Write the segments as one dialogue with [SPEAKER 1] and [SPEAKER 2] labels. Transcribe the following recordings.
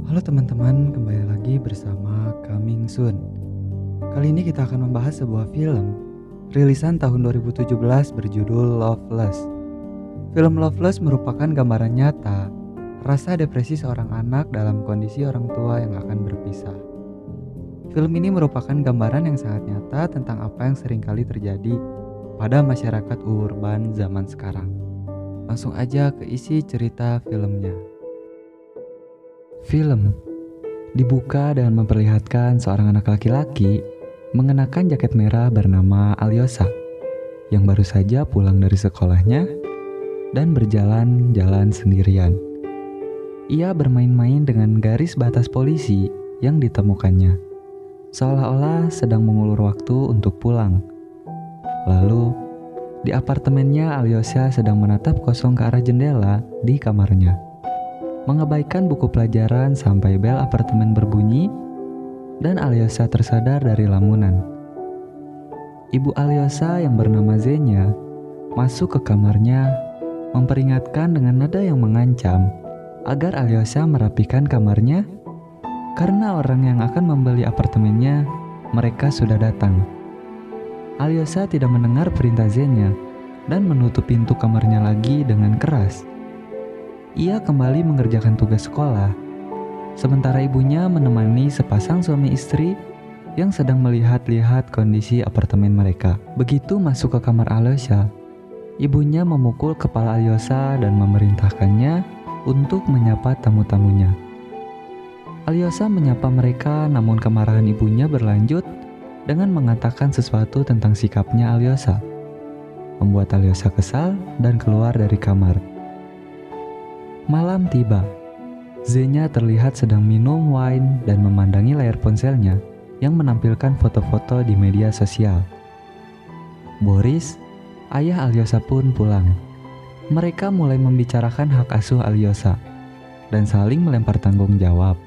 [SPEAKER 1] Halo teman-teman, kembali lagi bersama Coming Soon. Kali ini kita akan membahas sebuah film rilisan tahun 2017 berjudul Loveless. Film Loveless merupakan gambaran nyata rasa depresi seorang anak dalam kondisi orang tua yang akan berpisah. Film ini merupakan gambaran yang sangat nyata tentang apa yang seringkali terjadi pada masyarakat urban zaman sekarang. Langsung aja ke isi cerita filmnya. Film dibuka dengan memperlihatkan seorang anak laki-laki mengenakan jaket merah bernama Alyosha yang baru saja pulang dari sekolahnya dan berjalan-jalan sendirian. Ia bermain-main dengan garis batas polisi yang ditemukannya, seolah-olah sedang mengulur waktu untuk pulang. Lalu, di apartemennya Alyosha sedang menatap kosong ke arah jendela di kamarnya, mengabaikan buku pelajaran sampai bel apartemen berbunyi dan Alyosha tersadar dari lamunan. Ibu Alyosha yang bernama Zenya masuk ke kamarnya, memperingatkan dengan nada yang mengancam agar Alyosha merapikan kamarnya karena orang yang akan membeli apartemennya mereka sudah datang. Alyosha tidak mendengar perintah Zenya dan menutup pintu kamarnya lagi dengan keras. Ia kembali mengerjakan tugas sekolah, sementara ibunya menemani sepasang suami istri yang sedang melihat-lihat kondisi apartemen mereka. Begitu masuk ke kamar Alyosha, ibunya memukul kepala Alyosha dan memerintahkannya untuk menyapa tamu-tamunya. Alyosha menyapa mereka, namun kemarahan ibunya berlanjut dengan mengatakan sesuatu tentang sikapnya Alyosha, membuat Alyosha kesal dan keluar dari kamar. Malam tiba. Zenya terlihat sedang minum wine dan memandangi layar ponselnya yang menampilkan foto-foto di media sosial. Boris, ayah Alyosha pun pulang. Mereka mulai membicarakan hak asuh Alyosha dan saling melempar tanggung jawab.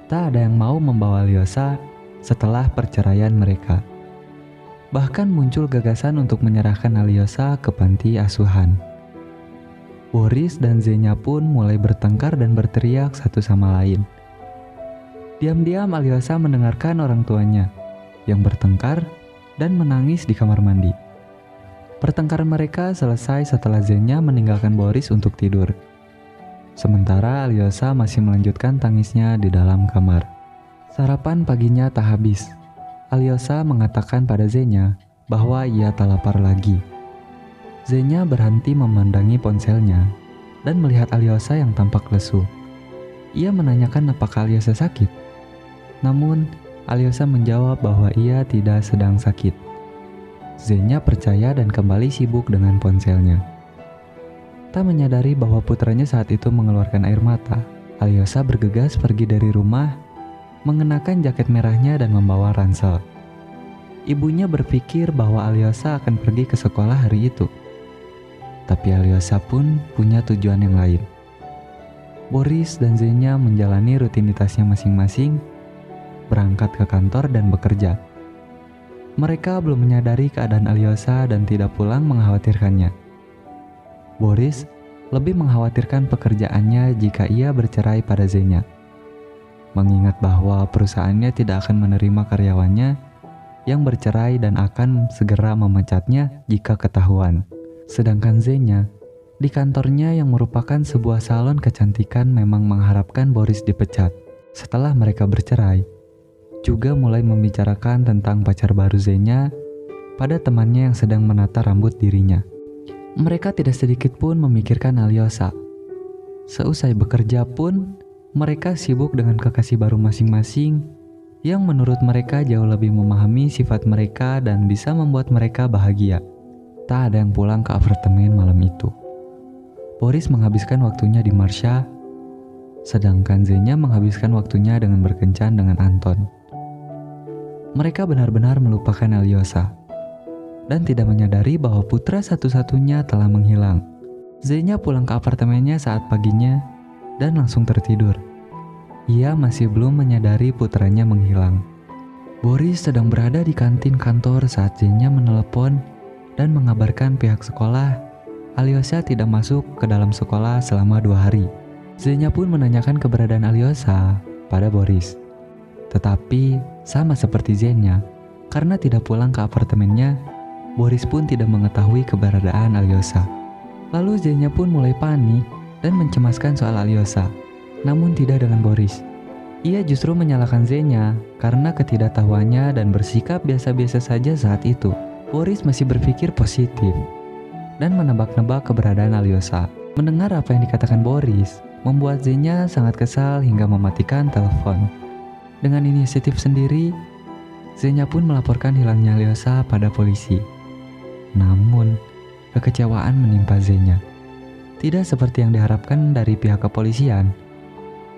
[SPEAKER 1] Tak ada yang mau membawa Alyosha setelah perceraian mereka. Bahkan muncul gagasan untuk menyerahkan Alyosha ke panti asuhan. Boris dan Zenya pun mulai bertengkar dan berteriak satu sama lain. Diam-diam Alyosha mendengarkan orang tuanya yang bertengkar dan menangis di kamar mandi. Pertengkaran mereka selesai setelah Zenya meninggalkan Boris untuk tidur. Sementara Alyosha masih melanjutkan tangisnya di dalam kamar. Sarapan paginya tak habis. Alyosha mengatakan pada Zenya bahwa ia tak lapar lagi. Zenya berhenti memandangi ponselnya dan melihat Alyosha yang tampak lesu. Ia menanyakan apakah Alyosha sakit. Namun, Alyosha menjawab bahwa ia tidak sedang sakit. Zenya percaya dan kembali sibuk dengan ponselnya. Tak menyadari bahwa putranya saat itu mengeluarkan air mata, Alyosha bergegas pergi dari rumah, mengenakan jaket merahnya dan membawa ransel. Ibunya berpikir bahwa Alyosha akan pergi ke sekolah hari itu. Tapi Alyosha pun punya tujuan yang lain. Boris dan Zenya menjalani rutinitasnya masing-masing, berangkat ke kantor dan bekerja. Mereka belum menyadari keadaan Alyosha dan tidak pulang mengkhawatirkannya. Boris lebih mengkhawatirkan pekerjaannya jika ia bercerai pada Zenya, mengingat bahwa perusahaannya tidak akan menerima karyawannya yang bercerai dan akan segera memecatnya jika ketahuan. Sedangkan Zenya, di kantornya yang merupakan sebuah salon kecantikan memang mengharapkan Boris dipecat. Setelah mereka bercerai, juga mulai membicarakan tentang pacar baru Zenya pada temannya yang sedang menata rambut dirinya. Mereka tidak sedikit pun memikirkan Alyosha. Seusai bekerja pun, mereka sibuk dengan kekasih baru masing-masing yang menurut mereka jauh lebih memahami sifat mereka dan bisa membuat mereka bahagia. Tak ada yang pulang ke apartemen malam itu. Boris menghabiskan waktunya di Marsha, sedangkan Zenya menghabiskan waktunya dengan berkencan dengan Anton. Mereka benar-benar melupakan Alyosha dan tidak menyadari bahwa putra satu-satunya telah menghilang. Zenya pulang ke apartemennya saat paginya dan langsung tertidur. Ia masih belum menyadari putranya menghilang. Boris sedang berada di kantin kantor saat Zenya menelepon dan mengabarkan pihak sekolah Alyosha tidak masuk ke dalam sekolah selama 2 hari. Zenya pun menanyakan keberadaan Alyosa pada Boris. Tetapi sama seperti Zenya, karena tidak pulang ke apartemennya, Boris pun tidak mengetahui keberadaan Alyosa. Lalu Zenya pun mulai panik dan mencemaskan soal Alyosa, namun tidak dengan Boris. Ia justru menyalahkan Zenya karena ketidaktahuannya dan bersikap biasa-biasa saja saat itu. Boris masih berpikir positif dan menebak-nebak keberadaan Alyosa. Mendengar apa yang dikatakan Boris, membuat Zenya sangat kesal hingga mematikan telepon. Dengan inisiatif sendiri, Zenya pun melaporkan hilangnya Alyosa pada polisi. Namun, kekecewaan menimpa Zenya. Tidak seperti yang diharapkan dari pihak kepolisian.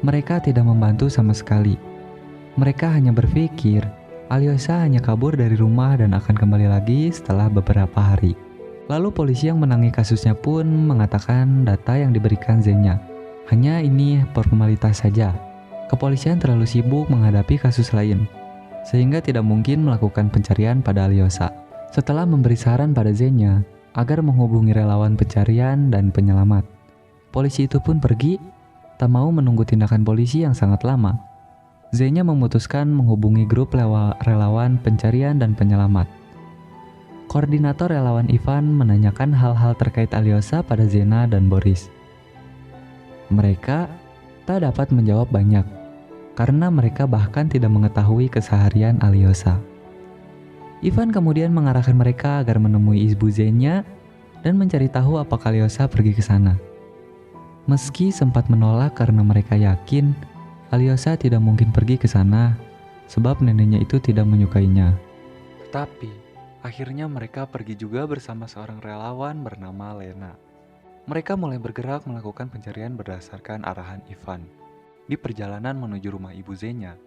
[SPEAKER 1] Mereka tidak membantu sama sekali. Mereka hanya berpikir Alyosa hanya kabur dari rumah dan akan kembali lagi setelah beberapa hari. Lalu polisi yang menangani kasusnya pun mengatakan data yang diberikan Zenya hanya ini formalitas saja. Kepolisian terlalu sibuk menghadapi kasus lain, sehingga tidak mungkin melakukan pencarian pada Alyosa. Setelah memberi saran pada Zenya agar menghubungi relawan pencarian dan penyelamat, polisi itu pun pergi, tak mau menunggu tindakan polisi yang sangat lama. Zenya memutuskan menghubungi grup relawan pencarian dan penyelamat. Koordinator relawan Ivan menanyakan hal-hal terkait Alyosa pada Zena dan Boris. Mereka tak dapat menjawab banyak, karena mereka bahkan tidak mengetahui keseharian Alyosa. Ivan kemudian mengarahkan mereka agar menemui ibu Zenya dan mencari tahu apakah Alyosa pergi ke sana. Meski sempat menolak karena mereka yakin Alyosa tidak mungkin pergi ke sana sebab neneknya itu tidak menyukainya. Tetapi akhirnya mereka pergi juga bersama seorang relawan bernama Lena. Mereka mulai bergerak melakukan pencarian berdasarkan arahan Ivan. Di perjalanan menuju rumah ibu Zenya,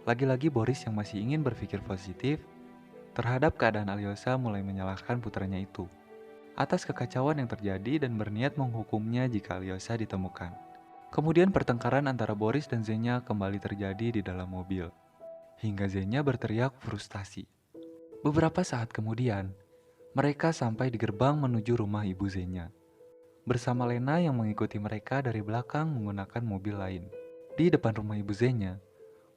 [SPEAKER 1] lagi-lagi Boris yang masih ingin berpikir positif terhadap keadaan Alyosa mulai menyalahkan putranya itu atas kekacauan yang terjadi dan berniat menghukumnya jika Alyosa ditemukan. Kemudian pertengkaran antara Boris dan Zenya kembali terjadi di dalam mobil, hingga Zenya berteriak frustasi. Beberapa saat kemudian, mereka sampai di gerbang menuju rumah ibu Zenya, bersama Lena yang mengikuti mereka dari belakang menggunakan mobil lain. Di depan rumah ibu Zenya,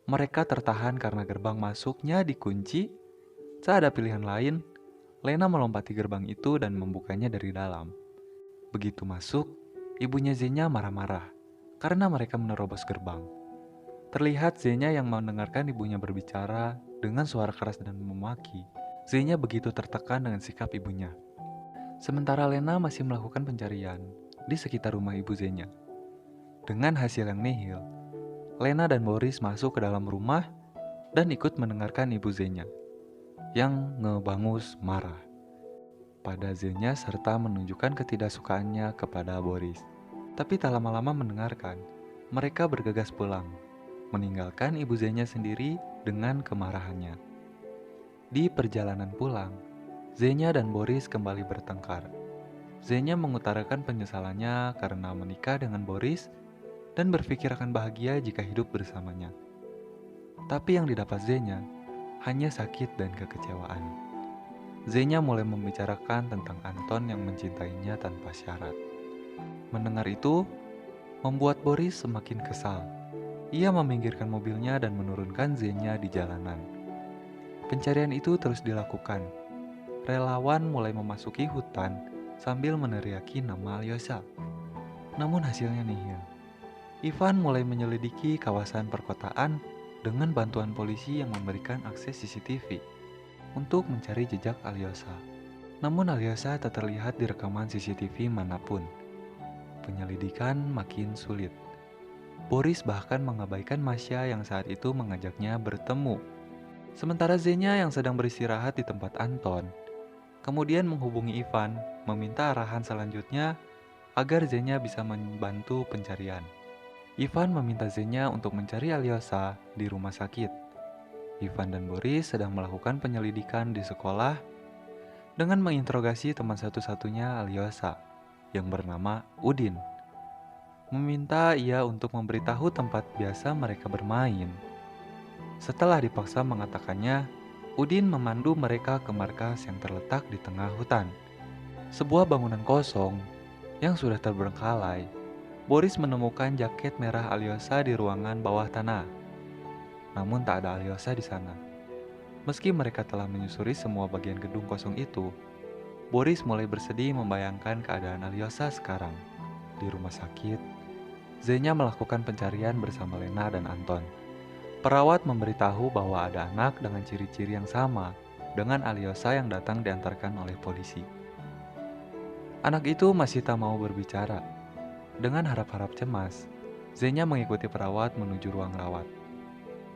[SPEAKER 1] mereka tertahan karena gerbang masuknya dikunci. Saat ada pilihan lain, Lena melompati gerbang itu dan membukanya dari dalam. Begitu masuk, ibunya Zenya marah-marah karena mereka menerobos gerbang. Terlihat Zenya yang mendengarkan ibunya berbicara dengan suara keras dan memaki. Zenya begitu tertekan dengan sikap ibunya. Sementara Lena masih melakukan pencarian di sekitar rumah ibu Zenya. Dengan hasil yang nihil, Lena dan Boris masuk ke dalam rumah dan ikut mendengarkan ibu Zenya yang ngebangus marah pada Zenya serta menunjukkan ketidaksukaannya kepada Boris. Tapi tak lama-lama mendengarkan, mereka bergegas pulang, meninggalkan ibu Zenya sendiri dengan kemarahannya. Di perjalanan pulang, Zenya dan Boris kembali bertengkar. Zenya mengutarakan penyesalannya karena menikah dengan Boris dan berpikir akan bahagia jika hidup bersamanya. Tapi yang didapat Zenya hanya sakit dan kekecewaan. Zenya mulai membicarakan tentang Anton yang mencintainya tanpa syarat. Mendengar itu, membuat Boris semakin kesal. Ia meminggirkan mobilnya dan menurunkan Zenya di jalanan. Pencarian itu terus dilakukan. Relawan mulai memasuki hutan sambil meneriaki nama Alyosa. Namun hasilnya nihil. Ivan mulai menyelidiki kawasan perkotaan dengan bantuan polisi yang memberikan akses CCTV untuk mencari jejak Alyosa. Namun Alyosa tak terlihat di rekaman CCTV manapun. Penyelidikan makin sulit. Boris bahkan mengabaikan Masya yang saat itu mengajaknya bertemu. Sementara Zenya yang sedang beristirahat di tempat Anton, kemudian menghubungi Ivan, meminta arahan selanjutnya agar Zenya bisa membantu pencarian. Ivan meminta Zenya untuk mencari Alyosa di rumah sakit. Ivan dan Boris sedang melakukan penyelidikan di sekolah dengan menginterogasi teman satu-satunya Alyosa yang bernama Udin. Meminta ia untuk memberitahu tempat biasa mereka bermain. Setelah dipaksa mengatakannya, Udin memandu mereka ke markas yang terletak di tengah hutan. Sebuah bangunan kosong yang sudah terbengkalai Boris menemukan jaket merah Alyosha di ruangan bawah tanah. Namun tak ada Alyosha di sana. Meski mereka telah menyusuri semua bagian gedung kosong itu, Boris mulai bersedih membayangkan keadaan Alyosha sekarang. Di rumah sakit, Zenya melakukan pencarian bersama Lena dan Anton. Perawat memberitahu bahwa ada anak dengan ciri-ciri yang sama dengan Alyosha yang datang diantarkan oleh polisi. Anak itu masih tak mau berbicara. Dengan harap-harap cemas, Zenya mengikuti perawat menuju ruang rawat.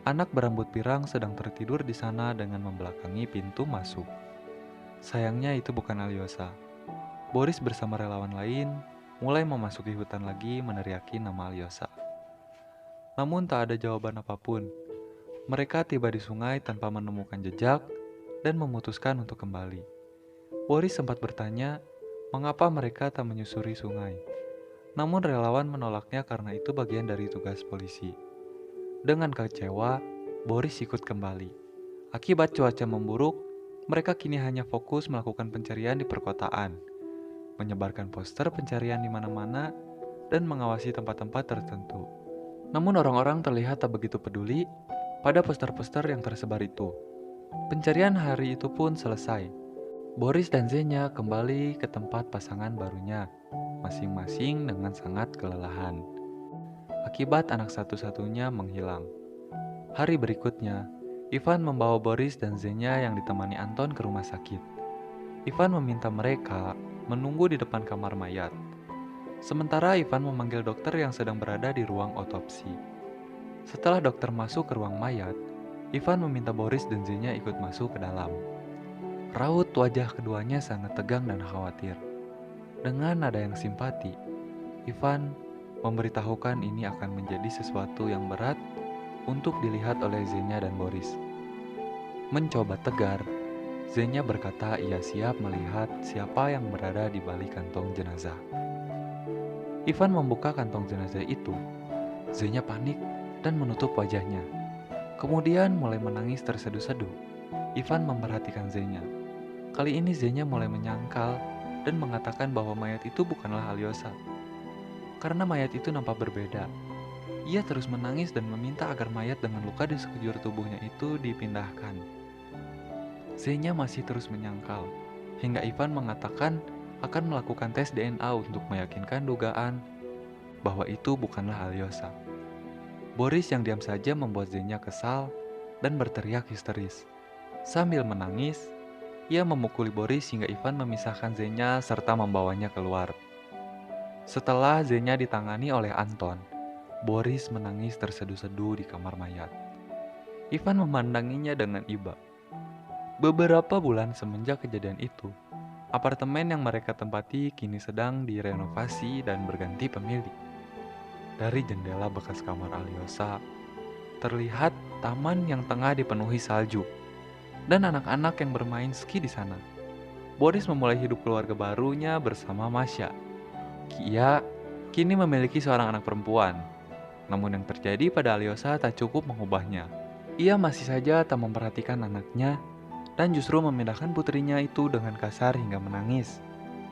[SPEAKER 1] Anak berambut pirang sedang tertidur di sana dengan membelakangi pintu masuk. Sayangnya itu bukan Alyosha. Boris bersama relawan lain mulai memasuki hutan lagi meneriaki nama Alyosha. Namun tak ada jawaban apapun. Mereka tiba di sungai tanpa menemukan jejak dan memutuskan untuk kembali. Boris sempat bertanya mengapa mereka tak menyusuri sungai. Namun relawan menolaknya karena itu bagian dari tugas polisi. Dengan kecewa, Boris ikut kembali. Akibat cuaca memburuk, mereka kini hanya fokus melakukan pencarian di perkotaan, menyebarkan poster pencarian di mana-mana, dan mengawasi tempat-tempat tertentu. Namun orang-orang terlihat tak begitu peduli pada poster-poster yang tersebar itu. Pencarian hari itu pun selesai. Boris dan Zenya kembali ke tempat pasangan barunya, masing-masing dengan sangat kelelahan. Akibat anak satu-satunya menghilang. Hari berikutnya, Ivan membawa Boris dan Zenya yang ditemani Anton ke rumah sakit. Ivan meminta mereka menunggu di depan kamar mayat. Sementara Ivan memanggil dokter yang sedang berada di ruang otopsi. Setelah dokter masuk ke ruang mayat, Ivan meminta Boris dan Zenya ikut masuk ke dalam. Raut wajah keduanya sangat tegang dan khawatir. Dengan nada yang simpati, Ivan memberitahukan ini akan menjadi sesuatu yang berat untuk dilihat oleh Zenya dan Boris. Mencoba tegar, Zenya berkata ia siap melihat siapa yang berada di balik kantong jenazah. Ivan membuka kantong jenazah itu. Zenya panik dan menutup wajahnya. Kemudian mulai menangis terseduh-seduh. Ivan memperhatikan Zenya. Kali ini Zenya mulai menyangkal dan mengatakan bahwa mayat itu bukanlah Alyosha. Karena mayat itu nampak berbeda. Ia terus menangis dan meminta agar mayat dengan luka di sekujur tubuhnya itu dipindahkan. Zenya masih terus menyangkal, hingga Ivan mengatakan akan melakukan tes DNA untuk meyakinkan dugaan bahwa itu bukanlah Alyosha. Boris yang diam saja membuat Zenya kesal dan berteriak histeris. Sambil menangis, ia memukuli Boris hingga Ivan memisahkan Zenya serta membawanya keluar. Setelah Zenya ditangani oleh Anton, Boris menangis terseduh-seduh di kamar mayat. Ivan memandanginya dengan iba. Beberapa bulan semenjak kejadian itu, apartemen yang mereka tempati kini sedang direnovasi dan berganti pemilik. Dari jendela bekas kamar Alyosha, terlihat taman yang tengah dipenuhi salju dan anak-anak yang bermain ski di sana. Boris memulai hidup keluarga barunya bersama Masya. Ia kini memiliki seorang anak perempuan. Namun yang terjadi pada Alyosha tak cukup mengubahnya. Ia masih saja tak memperhatikan anaknya dan justru memindahkan putrinya itu dengan kasar hingga menangis,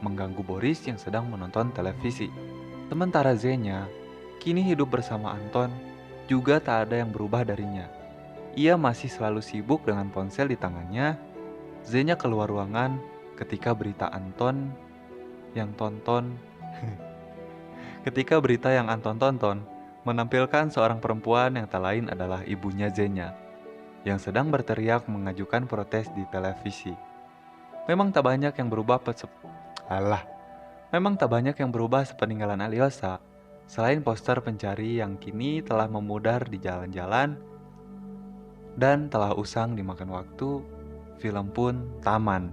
[SPEAKER 1] mengganggu Boris yang sedang menonton televisi. Sementara Zenya kini hidup bersama Anton, juga tak ada yang berubah darinya. Ia masih selalu sibuk dengan ponsel di tangannya. Zenya keluar ruangan ketika berita yang Anton tonton menampilkan seorang perempuan yang tak lain adalah ibunya Zenya, yang sedang berteriak mengajukan protes di televisi. Memang tak banyak yang berubah sepeninggalan Alyosha, selain poster pencari yang kini telah memudar di jalan-jalan dan telah usang dimakan waktu. Film pun taman.